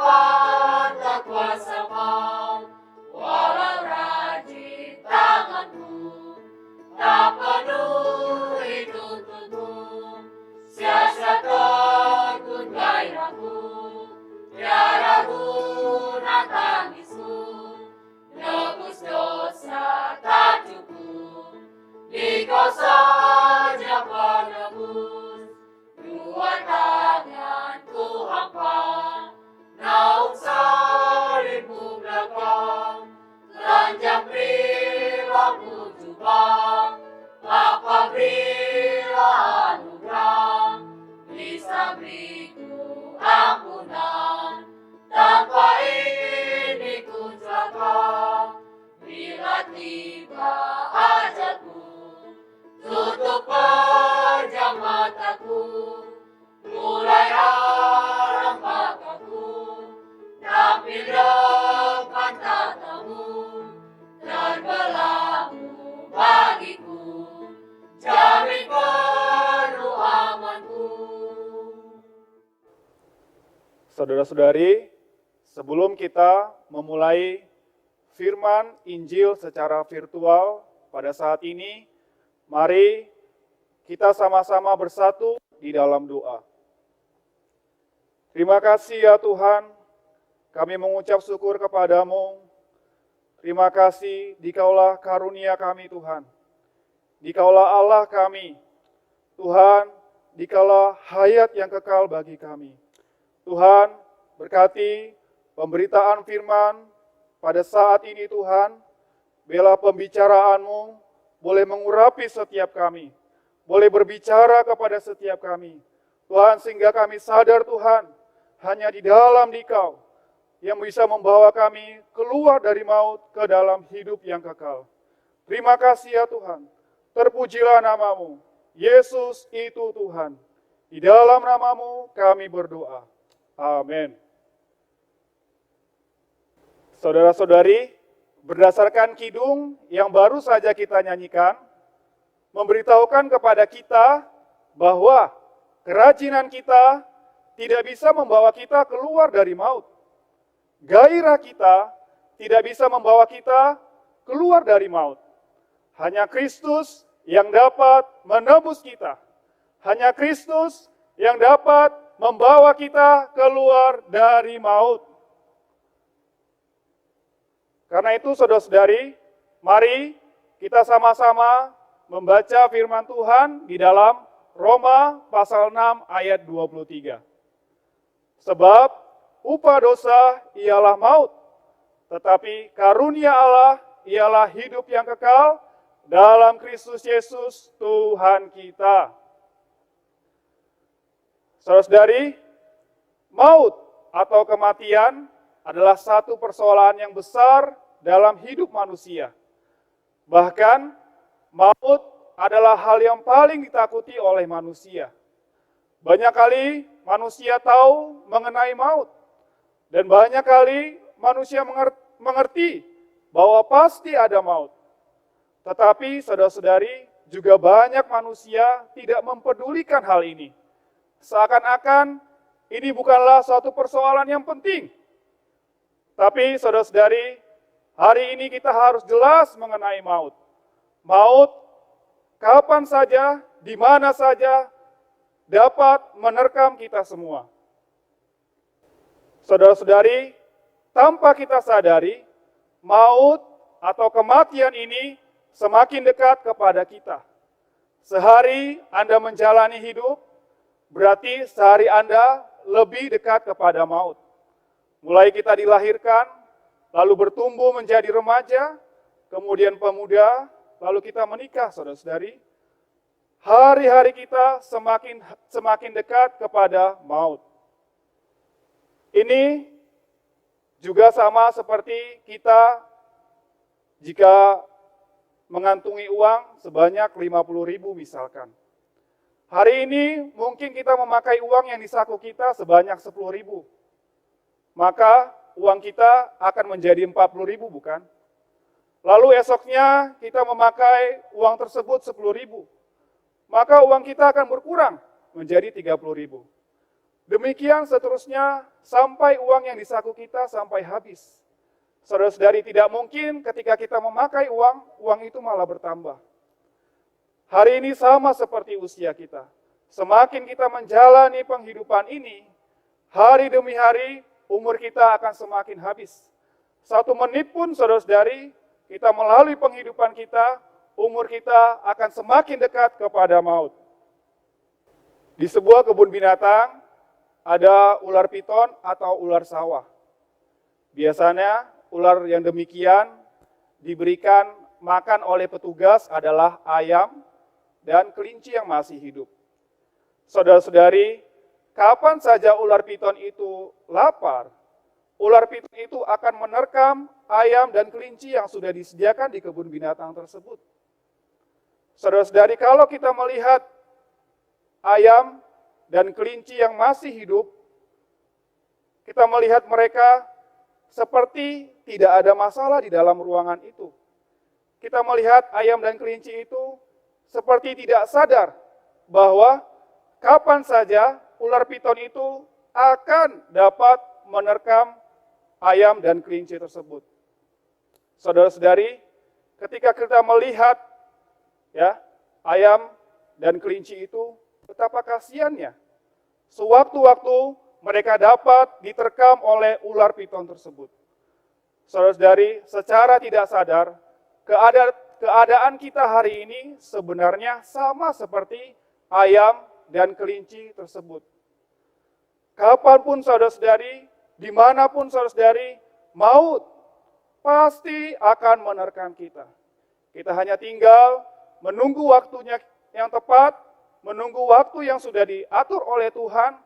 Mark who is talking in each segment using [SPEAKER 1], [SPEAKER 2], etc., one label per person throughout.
[SPEAKER 1] Tuhan tak kuasa kau, walau rajin tanganku, tak penuhi tuntutmu, sia-siakan pun gairahku, tiada guna tangisku, nebus dosa tak cukup, di kau saja penebus, dua tanganku hampa, naung salibmu belakang, telanjang perilaku jubah, Bapa berilah anugerah, bisa beriku ampunan, tanpa ini ku celaka, bila tiba ajalku, tutup pejam mataku, mulai arang mataku, tampil depan tatamu, terbelahmu bagiku, jamin penuh amanku.
[SPEAKER 2] Saudara-saudari, sebelum kita memulai firman Injil secara virtual pada saat ini, mari kita sama-sama bersatu di dalam doa. Terima kasih ya Tuhan, kami mengucap syukur kepadamu. Terima kasih dikaulah karunia kami Tuhan. Dikaulah Allah kami. Tuhan, dikaulah hayat yang kekal bagi kami. Tuhan, berkati pemberitaan firman pada saat ini Tuhan, biarlah pembicaraan-Mu boleh mengurapi setiap kami, boleh berbicara kepada setiap kami. Tuhan, sehingga kami sadar Tuhan, hanya di dalam Dikau yang bisa membawa kami keluar dari maut ke dalam hidup yang kekal. Terima kasih ya Tuhan, terpujilah nama-Mu, Yesus itu Tuhan. Di dalam nama-Mu kami berdoa. Amin. Saudara-saudari, berdasarkan kidung yang baru saja kita nyanyikan, memberitahukan kepada kita bahwa kerajinan kita tidak bisa membawa kita keluar dari maut. Gairah kita tidak bisa membawa kita keluar dari maut. Hanya Kristus yang dapat menebus kita. Hanya Kristus yang dapat membawa kita keluar dari maut. Karena itu saudara-saudari, mari kita sama-sama membaca firman Tuhan di dalam Roma pasal 6 ayat 23. Sebab upah dosa ialah maut, tetapi karunia Allah ialah hidup yang kekal dalam Kristus Yesus Tuhan kita. Saudara-saudari, maut atau kematian adalah satu persoalan yang besar dalam hidup manusia. Bahkan, maut adalah hal yang paling ditakuti oleh manusia. Banyak kali manusia tahu mengenai maut. Dan banyak kali manusia mengerti bahwa pasti ada maut. Tetapi saudara-saudari, juga banyak manusia tidak mempedulikan hal ini. Seakan-akan ini bukanlah suatu persoalan yang penting. Tapi saudara-saudari, hari ini kita harus jelas mengenai maut. Maut kapan saja, di mana saja, dapat menerkam kita semua. Saudara-saudari, tanpa kita sadari, maut atau kematian ini semakin dekat kepada kita. Sehari Anda menjalani hidup, berarti sehari Anda lebih dekat kepada maut. Mulai kita dilahirkan, lalu bertumbuh menjadi remaja, kemudian pemuda, lalu kita menikah, saudara-saudari. Hari-hari kita semakin dekat kepada maut. Ini juga sama seperti kita jika mengantungi uang sebanyak 50.000 misalkan. Hari ini mungkin kita memakai uang yang di saku kita sebanyak 10.000. Maka uang kita akan menjadi 40.000 bukan? Lalu esoknya kita memakai uang tersebut 10.000. Maka uang kita akan berkurang menjadi 30.000. Demikian seterusnya sampai uang yang di saku kita sampai habis. Saudara-saudari, tidak mungkin ketika kita memakai uang itu malah bertambah. Hari ini sama seperti usia kita. Semakin kita menjalani penghidupan ini, hari demi hari umur kita akan semakin habis. 1 menit pun saudara-saudari, kita melalui penghidupan kita, umur kita akan semakin dekat kepada maut. Di sebuah kebun binatang, ada ular piton atau ular sawah. Biasanya ular yang demikian diberikan makan oleh petugas adalah ayam dan kelinci yang masih hidup. Saudara-saudari, kapan saja ular piton itu lapar, ular piton itu akan menerkam ayam dan kelinci yang sudah disediakan di kebun binatang tersebut. Saudara-saudari, kalau kita melihat ayam dan kelinci yang masih hidup, kita melihat mereka seperti tidak ada masalah di dalam ruangan itu. Kita melihat ayam dan kelinci itu seperti tidak sadar bahwa kapan saja ular piton itu akan dapat menerkam ayam dan kelinci tersebut. Saudara-saudari, ketika kita melihat ayam dan kelinci itu, betapa kasihannya. Sewaktu-waktu mereka dapat diterkam oleh ular piton tersebut. Saudara-saudari, secara tidak sadar, keadaan kita hari ini sebenarnya sama seperti ayam dan kelinci tersebut. Kapanpun saudara-saudari, dimanapun saudara-saudari, maut pasti akan menerkam kita. Kita hanya tinggal menunggu waktunya yang tepat, menunggu waktu yang sudah diatur oleh Tuhan,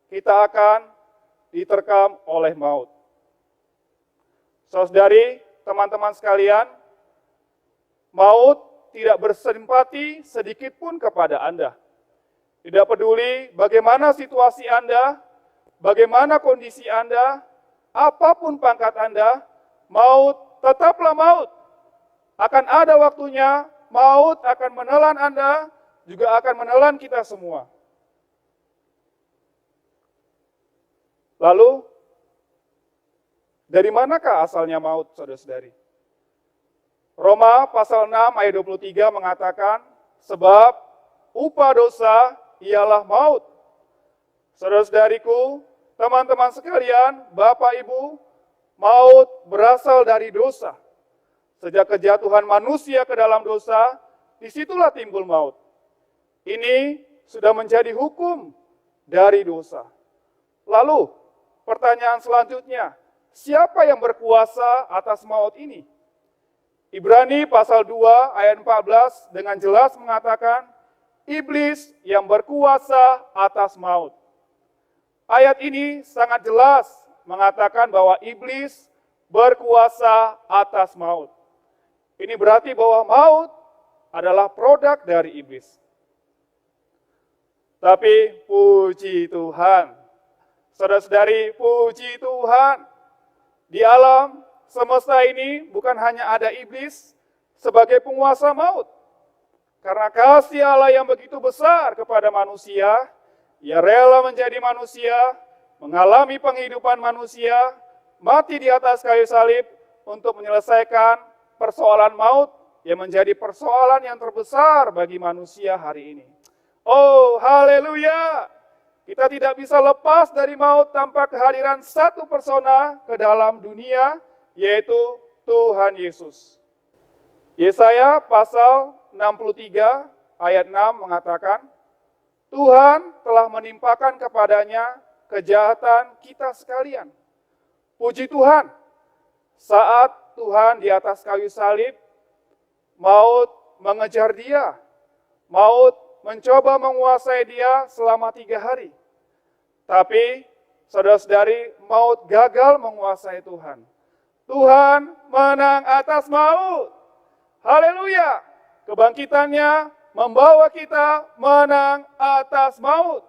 [SPEAKER 2] kita akan diterkam oleh maut. Saudari, teman-teman sekalian, maut tidak bersimpati sedikit pun kepada Anda. Tidak peduli bagaimana situasi Anda, bagaimana kondisi Anda, apapun pangkat Anda, maut tetaplah maut. Akan ada waktunya, maut akan menelan Anda, juga akan menelan kita semua. Lalu, dari manakah asalnya maut, saudara-saudari? Roma pasal 6 ayat 23 mengatakan, sebab upah dosa ialah maut. Saudara-saudariku, teman-teman sekalian, Bapak Ibu, maut berasal dari dosa. Sejak kejatuhan manusia ke dalam dosa, disitulah timbul maut. Ini sudah menjadi hukum dari dosa. Lalu, pertanyaan selanjutnya, siapa yang berkuasa atas maut ini? Ibrani pasal 2 ayat 14 dengan jelas mengatakan, iblis yang berkuasa atas maut. Ayat ini sangat jelas mengatakan bahwa iblis berkuasa atas maut. Ini berarti bahwa maut adalah produk dari iblis. Tapi puji Tuhan, saudara-saudari, puji Tuhan, di alam semesta ini bukan hanya ada iblis sebagai penguasa maut. Karena kasih Allah yang begitu besar kepada manusia, Ia rela menjadi manusia, mengalami penghidupan manusia, mati di atas kayu salib untuk menyelesaikan persoalan maut yang menjadi persoalan yang terbesar bagi manusia hari ini. Oh, haleluya! Kita tidak bisa lepas dari maut tanpa kehadiran satu persona ke dalam dunia, yaitu Tuhan Yesus. Yesaya pasal 63 ayat 6 mengatakan, Tuhan telah menimpakan kepadanya kejahatan kita sekalian. Puji Tuhan, saat Tuhan di atas kayu salib, maut mengejar dia, maut mencoba menguasai dia selama 3 hari. Tapi, saudara-saudari, maut gagal menguasai Tuhan. Tuhan menang atas maut. Haleluya! Kebangkitannya membawa kita menang atas maut.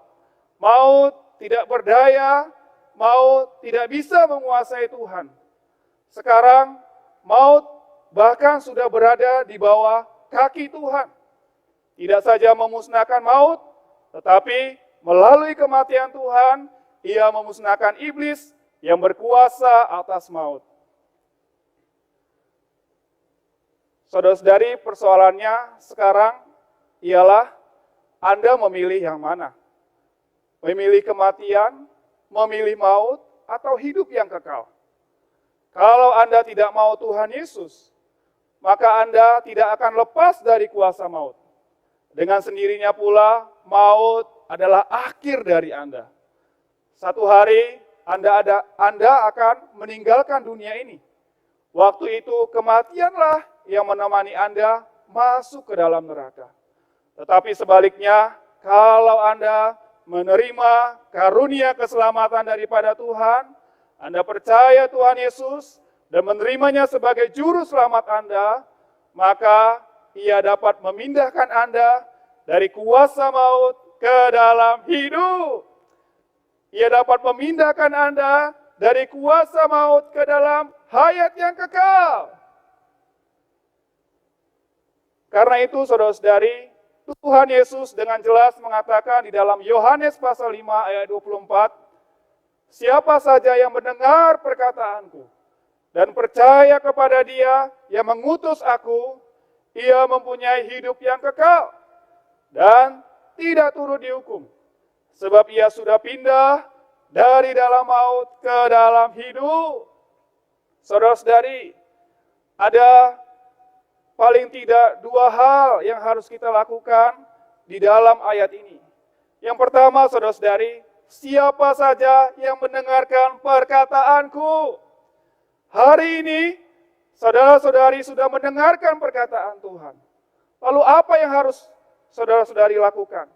[SPEAKER 2] Maut tidak berdaya, maut tidak bisa menguasai Tuhan. Sekarang, maut bahkan sudah berada di bawah kaki Tuhan. Tidak saja memusnahkan maut, tetapi melalui kematian Tuhan, ia memusnahkan iblis yang berkuasa atas maut. Saudara-saudari, persoalannya sekarang ialah Anda memilih yang mana? Memilih kematian, memilih maut, atau hidup yang kekal? Kalau Anda tidak mau Tuhan Yesus, maka Anda tidak akan lepas dari kuasa maut. Dengan sendirinya pula, maut adalah akhir dari Anda. Satu hari Anda akan meninggalkan dunia ini. Waktu itu kematianlah yang menemani Anda masuk ke dalam neraka. Tetapi sebaliknya, kalau Anda menerima karunia keselamatan daripada Tuhan, Anda percaya Tuhan Yesus dan menerimanya sebagai juru selamat Anda, maka ia dapat memindahkan Anda dari kuasa maut ke dalam hidup. Ia dapat memindahkan Anda dari kuasa maut ke dalam hayat yang kekal. Karena itu, saudara-saudari, Tuhan Yesus dengan jelas mengatakan di dalam Yohanes pasal 5 ayat 24, siapa saja yang mendengar perkataanku dan percaya kepada Dia yang mengutus aku, ia mempunyai hidup yang kekal dan tidak turut dihukum. Sebab ia sudah pindah dari dalam maut ke dalam hidup. Saudara-saudari, ada paling tidak dua hal yang harus kita lakukan di dalam ayat ini. Yang pertama, saudara-saudari, siapa saja yang mendengarkan perkataanku. Hari ini, saudara-saudari sudah mendengarkan perkataan Tuhan. Lalu apa yang harus saudara-saudari lakukan?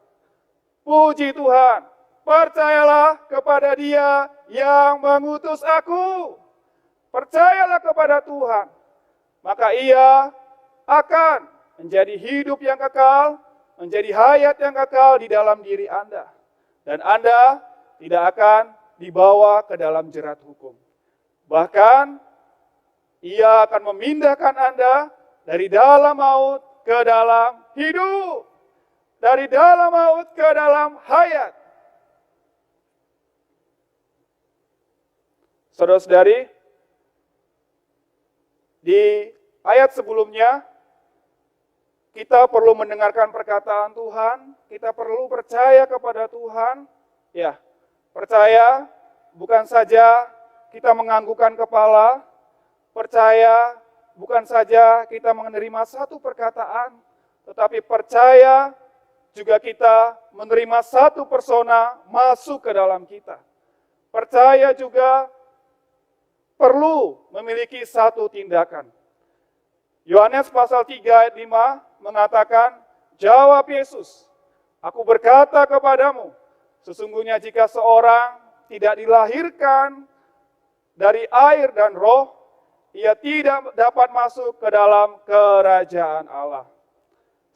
[SPEAKER 2] Puji Tuhan, percayalah kepada Dia yang mengutus aku. Percayalah kepada Tuhan, maka Ia akan menjadi hidup yang kekal, menjadi hayat yang kekal di dalam diri Anda. Dan Anda tidak akan dibawa ke dalam jerat hukum. Bahkan, Ia akan memindahkan Anda dari dalam maut ke dalam hidup. Dari dalam maut ke dalam hayat. Saudara-saudari, di ayat sebelumnya, kita perlu mendengarkan perkataan Tuhan, kita perlu percaya kepada Tuhan. Ya, percaya bukan saja kita menganggukkan kepala, percaya bukan saja kita menerima satu perkataan, tetapi percaya juga kita menerima satu persona masuk ke dalam kita. Percaya juga perlu memiliki satu tindakan. Yohanes pasal 3 ayat 5 mengatakan, jawab Yesus, aku berkata kepadamu, sesungguhnya jika seorang tidak dilahirkan dari air dan roh, ia tidak dapat masuk ke dalam kerajaan Allah.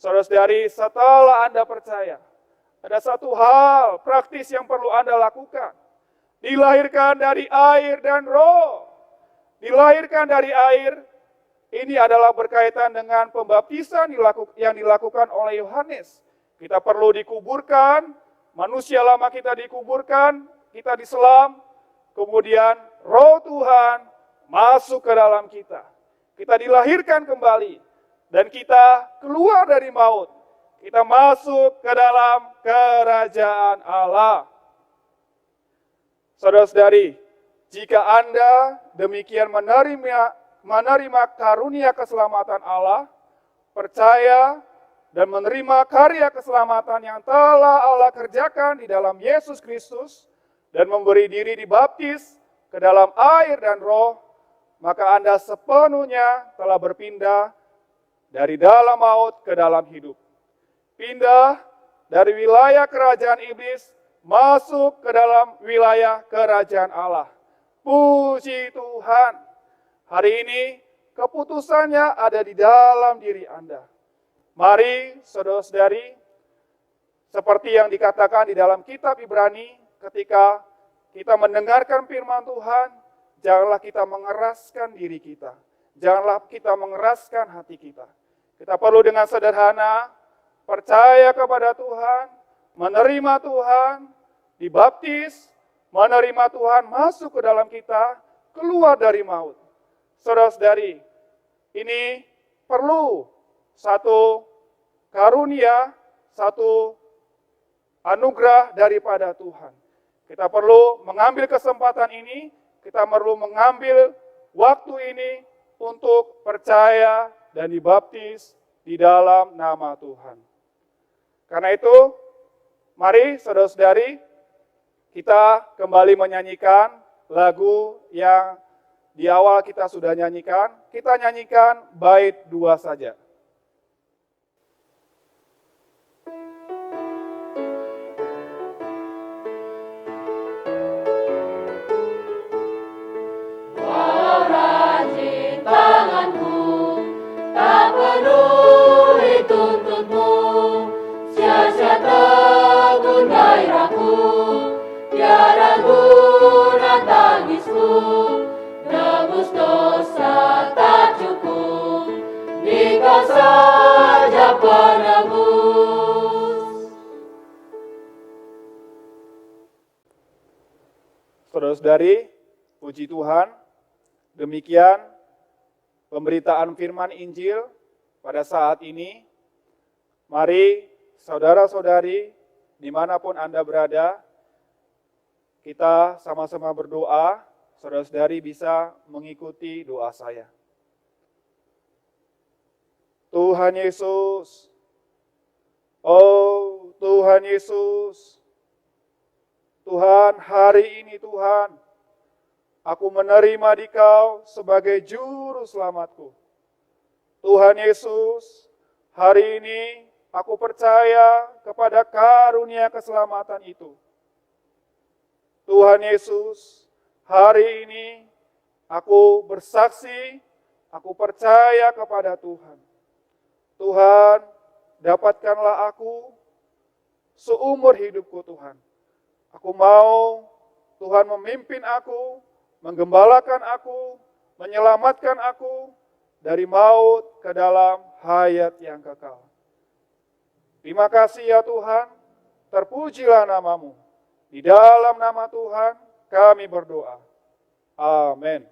[SPEAKER 2] Saudara-saudari, setelah Anda percaya, ada satu hal praktis yang perlu Anda lakukan. Dilahirkan dari air dan roh. Dilahirkan dari air, ini adalah berkaitan dengan pembaptisan yang dilakukan oleh Yohanes. Kita perlu dikuburkan, manusia lama kita dikuburkan, kita diselam, kemudian roh Tuhan masuk ke dalam kita. Kita dilahirkan kembali. Dan kita keluar dari maut. Kita masuk ke dalam kerajaan Allah. Saudara-saudari, jika Anda demikian menerima karunia keselamatan Allah, percaya dan menerima karya keselamatan yang telah Allah kerjakan di dalam Yesus Kristus, dan memberi diri dibaptis ke dalam air dan roh, maka Anda sepenuhnya telah berpindah dari dalam maut ke dalam hidup. Pindah dari wilayah kerajaan iblis masuk ke dalam wilayah kerajaan Allah. Puji Tuhan. Hari ini keputusannya ada di dalam diri Anda. Mari saudara-saudari, seperti yang dikatakan di dalam kitab Ibrani, ketika kita mendengarkan firman Tuhan, janganlah kita mengeraskan diri kita. Janganlah kita mengeraskan hati kita. Kita perlu dengan sederhana percaya kepada Tuhan, menerima Tuhan, dibaptis, menerima Tuhan masuk ke dalam kita, keluar dari maut. Saudara-saudari, ini perlu satu karunia, satu anugerah daripada Tuhan. Kita perlu mengambil kesempatan ini, kita perlu mengambil waktu ini untuk percaya dan dibaptis di dalam nama Tuhan. Karena itu, mari saudara-saudari, kita kembali menyanyikan lagu yang di awal kita sudah nyanyikan. Kita nyanyikan bait 2 saja.
[SPEAKER 1] Walau rajin tanganku, tak peduli tuntutmu, sia-sia tegun gairahku, tiada guna tangisku, nebus dosa tak cukup, Dikau saja penebus.
[SPEAKER 2] Saudara-saudari, puji Tuhan, demikian pemberitaan firman Injil pada saat ini. Mari saudara-saudari, dimanapun Anda berada, kita sama-sama berdoa. Saudara-saudari bisa mengikuti doa saya. Tuhan Yesus, oh Tuhan Yesus, Tuhan, hari ini Tuhan, aku menerima Dikau sebagai juru selamatku. Tuhan Yesus, hari ini aku percaya kepada karunia keselamatan itu. Tuhan Yesus, hari ini aku bersaksi, aku percaya kepada Tuhan. Tuhan, dapatkanlah aku seumur hidupku Tuhan. Aku mau Tuhan memimpin aku, menggembalakan aku, menyelamatkan aku dari maut ke dalam hayat yang kekal. Terima kasih ya Tuhan, terpujilah namamu. Di dalam nama Tuhan kami berdoa. Amin.